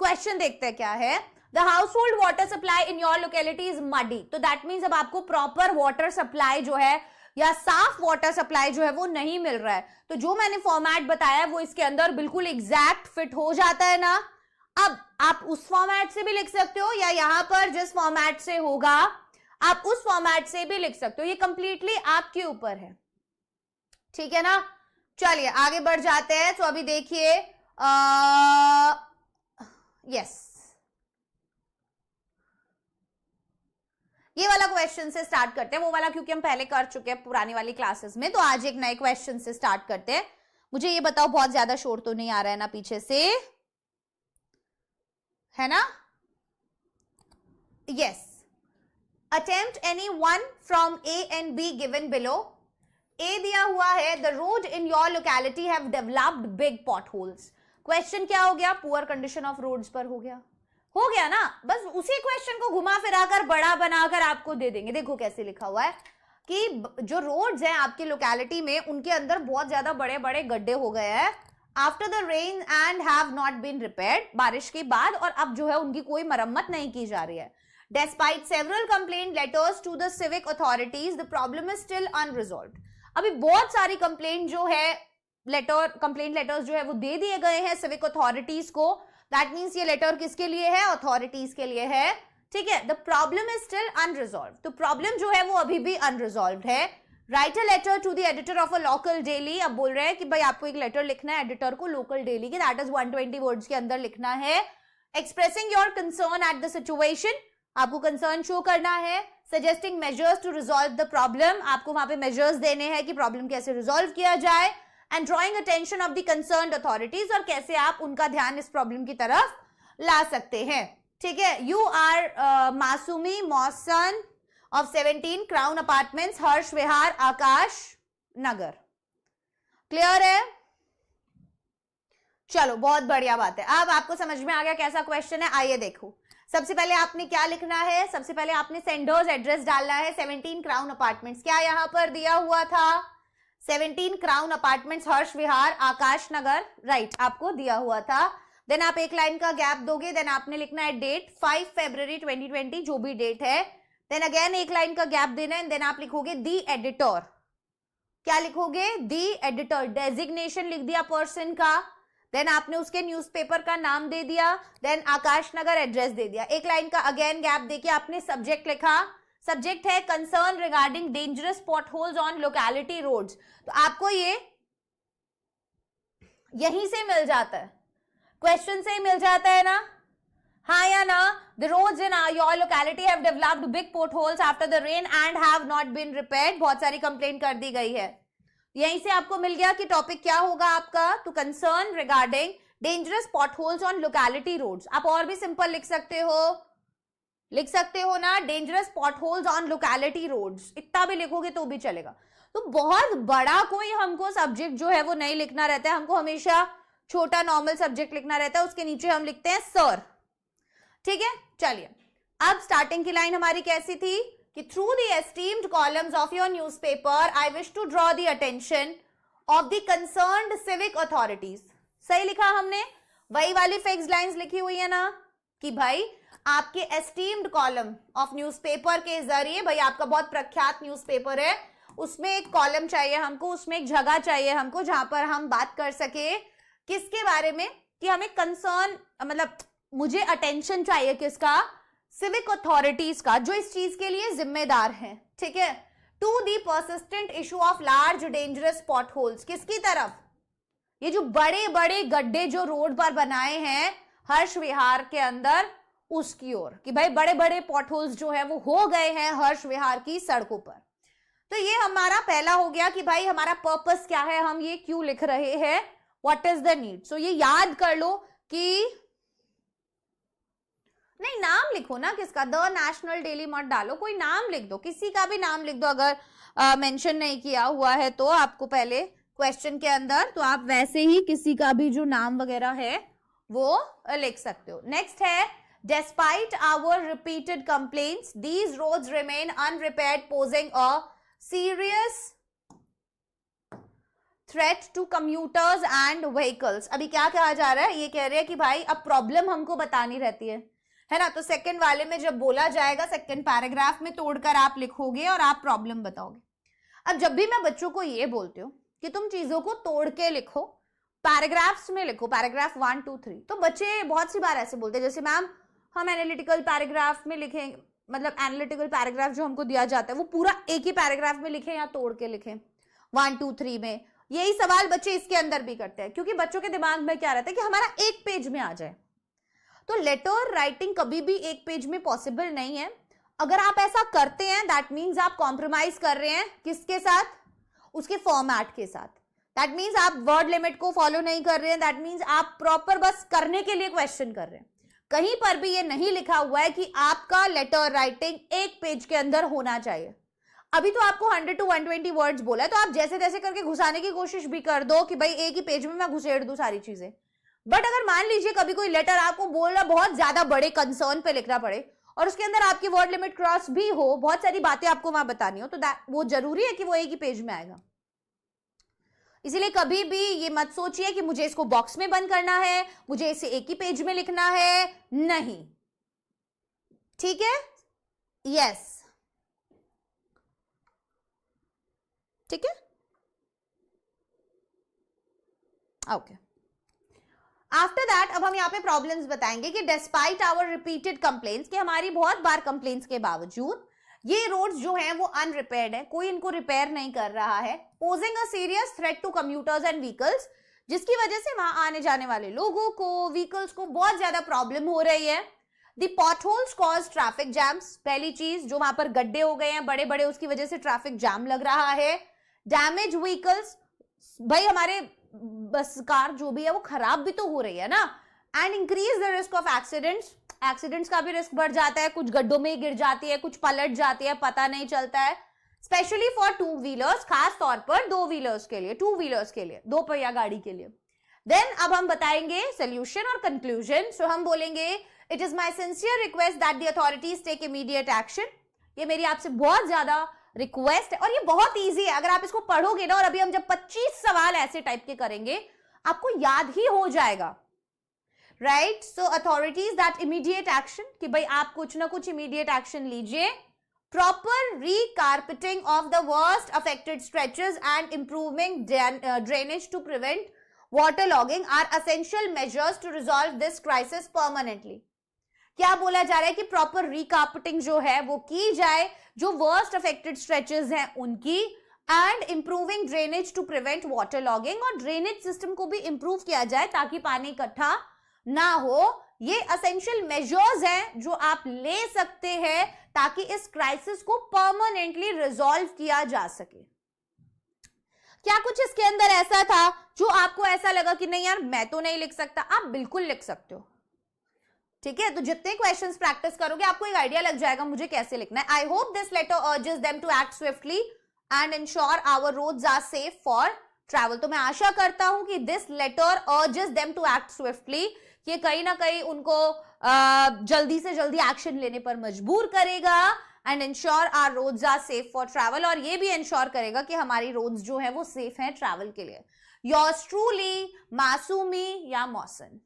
Question देखते हैं क्या है। The house hold water supply in your locality is muddy, तो दैट मीन्स अब आपको प्रॉपर वाटर सप्लाई जो है या साफ वाटर सप्लाई जो है वो नहीं मिल रहा है। तो जो मैंने फॉर्मेट बताया वो इसके अंदर बिल्कुल एग्जैक्ट फिट हो जाता है ना। अब आप उस फॉर्मेट से भी लिख सकते हो या यहां पर जिस फॉर्मेट से होगा आप उस फॉर्मेट से भी लिख सकते हो, ये कंप्लीटली आपके ऊपर है, ठीक है ना। चलिए आगे बढ़ जाते हैं। तो अभी देखिए यस, ये वाला क्वेश्चन से स्टार्ट करते हैं, वो वाला क्योंकि हम पहले कर चुके हैं पुरानी वाली क्लासेस में, तो आज एक नए क्वेश्चन से स्टार्ट करते हैं। मुझे ये बताओ बहुत ज्यादा शोर तो नहीं आ रहा है ना पीछे से, है ना। Yes, attempt any one from A and B given below. A दिया हुआ है, the road in your locality have developed big pot holes. Question क्या हो गया, पुअर कंडीशन ऑफ रोड्स पर हो गया ना। बस उसी क्वेश्चन को घुमा फिराकर बड़ा बनाकर आपको दे देंगे। देखो कैसे लिखा हुआ है कि जो रोड्स हैं आपकी लोकेलिटी में उनके अंदर बहुत ज्यादा बड़े बड़े गड्ढे हो गए हैं after the rain and have not been repaired, बारिश के बाद, और अब जो है उनकी कोई मरम्मत नहीं की जा रही है। Despite several complaint letters to the civic authorities the problem is still unresolved. अभी बहुत सारी कंप्लेंट जो है कंप्लेंट लेटर्स जो है वो दे दिए गए हैं सिविक अथॉरिटीज को। दैट मीन्स ये लेटर किसके लिए है, अथॉरिटीज के लिए है, ठीक है। The problem is still unresolved, तो प्रॉब्लम जो है वो अभी भी अनरिजॉल्व्ड है। Write a letter to the editor of a local daily. अब बोल रहे हैं कि भाई आपको एक लेटर लिखना है एडिटर को लोकल डेली के, दैट इज 120 वर्ड्स के अंदर लिखना है। Expressing your concern at the situation, आपको कंसर्न शो करना है। Suggesting measures to resolve the problem, आपको वहां पे मेजर्स देने हैं कि प्रॉब्लम कैसे रिजॉल्व किया जाए। And drawing attention of the concerned authorities, और कैसे आप उनका ध्यान इस प्रॉब्लम की तरफ ला सकते हैं, ठीक है। यू आर मासूमी मौसन of 17 crown apartments, Harsh Vihar, Akash Nagar. Clear है, चलो बहुत बढ़िया बात है। अब आपको समझ में आ गया कैसा क्वेश्चन है। आइए देखो, सबसे पहले आपने क्या लिखना है, सबसे पहले आपने सेंडर्स एड्रेस डालना है 17 क्राउन अपार्टमेंट्स, क्या यहां पर दिया हुआ था 17 क्राउन अपार्टमेंट्स, हर्ष विहार, आकाश नगर, राइट, आपको दिया हुआ था। देन आप एक लाइन का गैप दोगे, देन आपने लिखना है डेट 5 फरवरी 2020, जो भी डेट है। देन अगेन एक लाइन का गैप देना है, देन आप लिखोगे दी एडिटर। क्या लिखोगे, दी एडिटर। डेजिग्नेशन लिख दिया पर्सन का, देन आपने उसके न्यूज़पेपर का नाम दे दिया, देन आकाश नगर एड्रेस दे दिया। एक लाइन का अगेन गैप देके आपने सब्जेक्ट लिखा, सब्जेक्ट है concern regarding dangerous potholes on locality roads. तो आपको ये यहीं से मिल जाता है, क्वेश्चन से ही मिल जाता है ना, हाँ या ना। The roads in your locality have developed big potholes after the rain and have not been repaired, बहुत सारी कंप्लेंट कर दी गई है। यहीं से आपको मिल गया कि टॉपिक क्या होगा आपका, तो concern regarding dangerous potholes on locality roads. आप और भी सिंपल लिख सकते हो ना, dangerous potholes on locality roads, इतना भी लिखोगे तो भी चलेगा। तो बहुत बड़ा कोई हमको सब्जेक्ट जो है वो नहीं लिखना रहता है, हमको हमेशा छोटा नॉर्मल सब्जेक्ट लिखना रहता है, उसके नीचे हम लिखते हैं सर, ठीक है। चलिए अब स्टार्टिंग की लाइन हमारी कैसी थी कि through the esteemed columns of your newspaper I wish to draw the attention of the concerned civic authorities. सही लिखा हमने, वही वाली फिक्स लाइंस लिखी हुई है ना कि भाई आपके एस्टीम्ड कॉलम ऑफ न्यूज़पेपर के जरिए, भाई आपका बहुत प्रख्यात न्यूज़पेपर है, उसमें एक कॉलम चाहिए हमको, उसमें एक जगह चाहिए हमको जहां पर हम बात कर सके किसके बारे में, कि हमें कंसर्न, मतलब मुझे अटेंशन चाहिए किसका, सिविक अथॉरिटीज का, जो इस चीज के लिए जिम्मेदार हैं, ठीक है। To the persistent issue of large dangerous potholes, किसकी तरफ, ये जो बड़े बड़े गड्ढे जो रोड पर बनाए हैं हर्ष विहार के अंदर, उसकी ओर, कि भाई बड़े बड़े पॉटहोल्स जो है वो हो गए हैं हर्ष विहार की सड़कों पर। तो ये हमारा पहला हो गया कि भाई हमारा पर्पस क्या है, हम ये क्यों लिख रहे हैं, व्हाट इज द नीड। सो ये याद कर लो कि नहीं, नाम लिखो ना किसका, द नेशनल डेली मत डालो, कोई नाम लिख दो, किसी का भी नाम लिख दो, अगर मेंशन नहीं किया हुआ है तो आपको पहले क्वेश्चन के अंदर, तो आप वैसे ही किसी का भी जो नाम वगैरह है वो लिख सकते हो। नेक्स्ट है, despite our repeated complaints these roads remain unrepaired posing a serious threat to commuters and vehicles. अभी क्या कहा जा रहा है, ये कह रहे हैं कि भाई अब प्रॉब्लम हमको बतानी रहती है ना। तो सेकंड वाले में जब बोला जाएगा, सेकंड पैराग्राफ में तोड़कर आप लिखोगे और आप प्रॉब्लम बताओगे। अब जब भी मैं बच्चों को ये बोलती हूँ कि तुम चीजों को तोड़ के लिखो, पैराग्राफ्स में लिखो, पैराग्राफ 1 2 3, तो बच्चे बहुत सी बार ऐसे बोलते हैं जैसे मैम हम एनालिटिकल पैराग्राफ में लिखें, मतलब एनालिटिकल पैराग्राफ जो हमको दिया जाता है वो पूरा एक ही पैराग्राफ में लिखें या तोड़ के लिखें 1 2 3 में। यही सवाल बच्चे इसके अंदर भी करते हैं, क्योंकि बच्चों के दिमाग में क्या रहता है कि हमारा एक पेज में आ जाए। तो लेटर राइटिंग कभी भी एक पेज में पॉसिबल नहीं है। अगर आप ऐसा करते हैं दैट मीन्स आप कॉम्प्रोमाइज कर रहे हैं किसके साथ, उसके फॉर्मेट के साथ। दैट मीन्स आप वर्ड लिमिट को फॉलो नहीं कर रहे हैं, दैट मीन्स आप प्रॉपर बस करने के लिए क्वेश्चन कर रहे हैं। कहीं पर भी ये नहीं लिखा हुआ है कि आपका लेटर राइटिंग एक पेज के अंदर होना चाहिए। अभी तो आपको 100 to 120 वर्ड्स बोला है, तो आप जैसे तैसे करके घुसाने की कोशिश भी कर दो कि भाई एक ही पेज में मैं घुसेड़ दूं सारी चीजें। बट अगर मान लीजिए कभी कोई लेटर आपको बोल रहा बहुत ज्यादा बड़े कंसर्न पे लिखना पड़े और उसके अंदर आपकी वर्ड लिमिट क्रॉस भी हो, बहुत सारी बातें आपको वहां बतानी हो, तो वो जरूरी है कि वो एक ही पेज में आएगा। इसीलिए कभी भी ये मत सोचिए कि मुझे इसको बॉक्स में बंद करना है, मुझे इसे एक ही पेज में लिखना है, नहीं। ठीक है, यस, ठीक है, ओके। आफ्टर दैट अब हम यहाँ पे प्रॉब्लम्स बताएंगे कि डिस्पाइट आवर रिपीटेड कंप्लेंट्स, कि हमारी बहुत बार कंप्लेंट्स के बावजूद ये रोड्स जो हैं वो अनरिपेयर्ड है, कोई इनको रिपेयर नहीं कर रहा है, posing a serious threat to commuters and vehicles, जिसकी वजह से वहां आने जाने वाले लोगों को, व्हीकल्स को बहुत ज्यादा प्रॉब्लम हो रही है। The potholes cause traffic jams, पहली चीज जो वहां पर गड्ढे हो गए हैं बड़े बड़े, उसकी वजह से ट्रैफिक जाम लग रहा है। डैमेज व्हीकल्स, भाई हमारे बस कार जो भी है वो खराब भी तो हो रही है ना। And increase the risk of accidents, accidents का भी रिस्क बढ़ जाता है, कुछ गड्ढों में गिर जाती है, कुछ पलट जाती है, पता नहीं चलता है। स्पेशली फॉर टू व्हीलर्स, खास तौर पर दो व्हीलर्स के लिए, टू व्हीलर्स के लिए, दो पहिया गाड़ी के लिए। देन अब हम बताएंगे सोल्यूशन और कंक्लूजन। सो हम बोलेंगे it is my sincere request that the authorities take immediate action. ये मेरी आपसे बहुत ज्यादा रिक्वेस्ट है और ये बहुत इजी है। अगर आप इसको पढ़ोगे ना, और अभी हम जब 25 सवाल ऐसे टाइप के करेंगे आपको याद ही हो जाएगा, right. So authorities that immediate action, कि भाई आप कुछ ना कुछ इमीडिएट एक्शन लीजिए। Proper recarpeting of the worst affected stretches and improving drainage to prevent water logging are essential measures to resolve this crisis permanently. क्या बोला जा रहा है कि प्रॉपर रिकार्पेटिंग जो है वो की जाए, जो वर्स्ट अफेक्टेड स्ट्रेचेस हैं उनकी, and improving drainage to prevent water logging, और ड्रेनेज सिस्टम को भी इंप्रूव किया जाए ताकि पानी इकट्ठा ना हो। ये एसेंशियल मेजर्स हैं जो आप ले सकते हैं ताकि इस क्राइसिस को परमानेंटली रिजॉल्व किया जा सके। क्या कुछ इसके अंदर ऐसा था जो आपको ऐसा लगा कि नहीं यार मैं तो नहीं लिख सकता? आप बिल्कुल लिख सकते हो, ठीक है। तो जितने क्वेश्चंस प्रैक्टिस करोगे आपको एक आइडिया लग जाएगा मुझे कैसे लिखना है। I hope this letter urges them to act swiftly and ensure our roads are safe for travel. तो मैं आशा करता हूं कि this letter urges them to act swiftly, ये कहीं ना कहीं उनको जल्दी से जल्दी एक्शन लेने पर मजबूर करेगा, and ensure our roads are safe for travel, और ये भी इंश्योर करेगा कि हमारी रोड्स जो है वो सेफ हैं ट्रैवल के लिए। योर्स ट्रूली, मासूमी या मौसन।